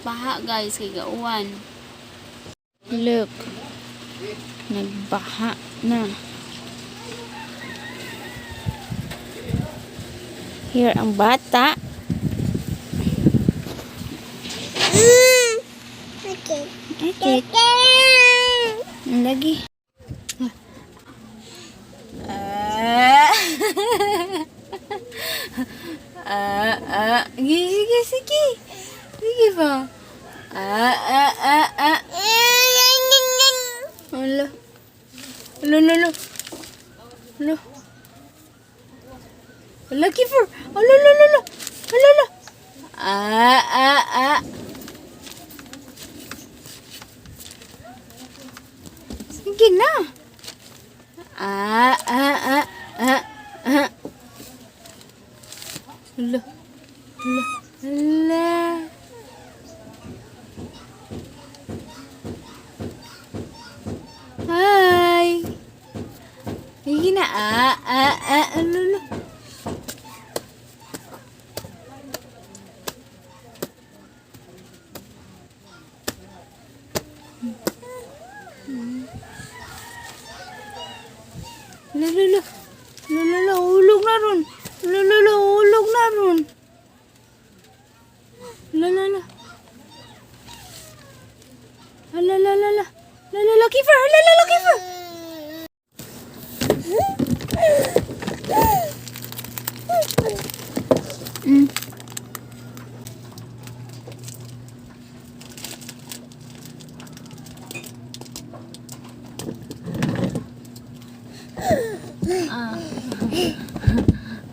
nagbaha guys kay gauwan. Look. Nagbaha na. Here ang bata. Okay. Lagi. Sige. Sige ba? Hala. Hala, Kiefer. Hala. Sige na. Hala. Hi. Sige na. Hala. Hulog na ron. Hulog na ron. Kiefer. Kiefer.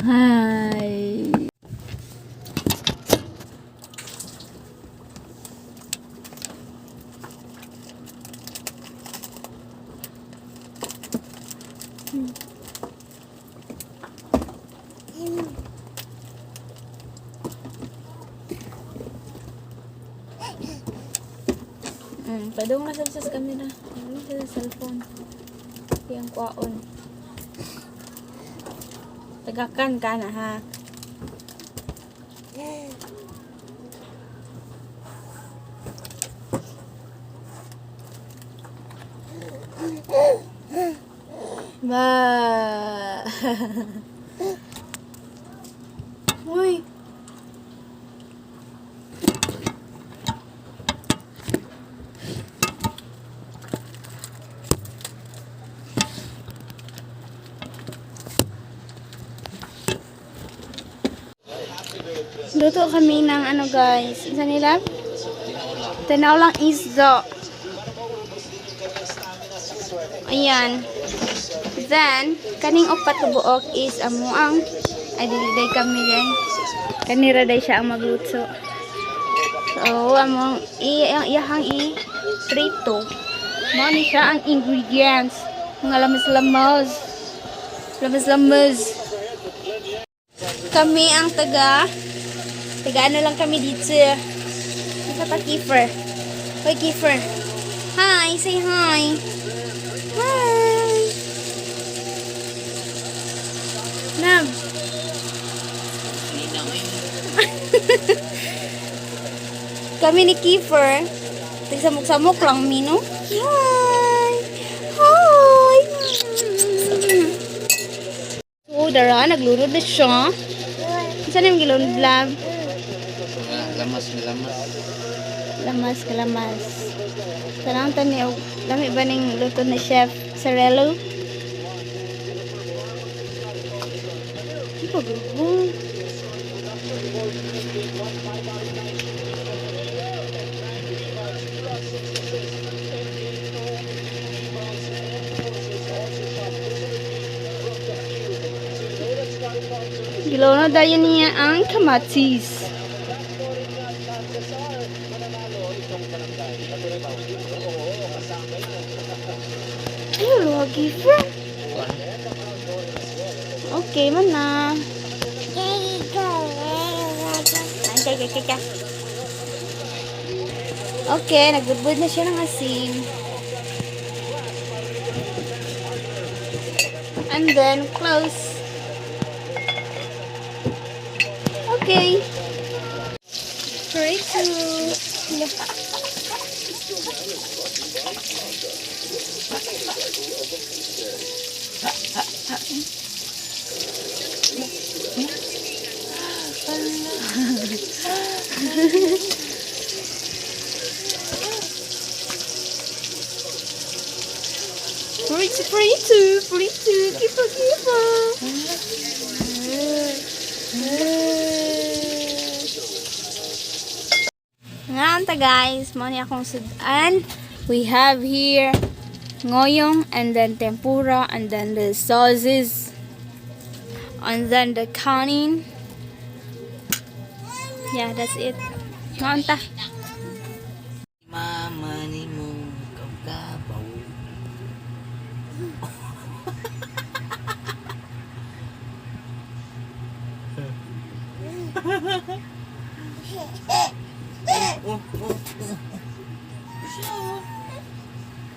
Hi. Padung na sa camera. Padung sa cellphone. Yang kwaon. Tagakan ka na ha. Ba. Uy. Luto kami ng ano guys. Isa nila? Tinolang isda. Ayan. Then, kaning upat ka buok is amuang ay diliday kami guys. Kanira day siya ang magluto. So, among iyahang i-prito. Mo ni siya ang ingredients. Mga lamas-lamas. Kami ang taga ano lang kami dito. Isa pa Kiefer. Hoy Kiefer. Hi, say hi. Hi. Nam. Kami ni Kiefer. Tigsamok-samok lang mino. Hi. Hi. Oh, dara naglurod na siya. Saan yung gilon vlog? Lamas. Sarang tani og lami ba ning luto ni Chef Sarelo? Ipagugo. Gilono dayon niya ang kamatis. Ayo lagi bro. Okay man na. Okay, nagbudbud na siya ng asin. And then close. Okay. Prito. Prito, kipa. Nga guys, mo ni akong sudan. We have here ngoyong, and then tempura, and then the sauces, and then the kanin. Yeah, that's it. Nga Mama ni mo kabaw.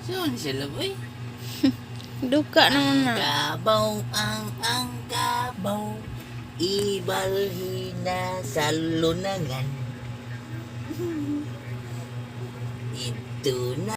Saan sila boy? duka naman na. Kabaw ang kabaw. Ibalhin na sa lunangan. Ito na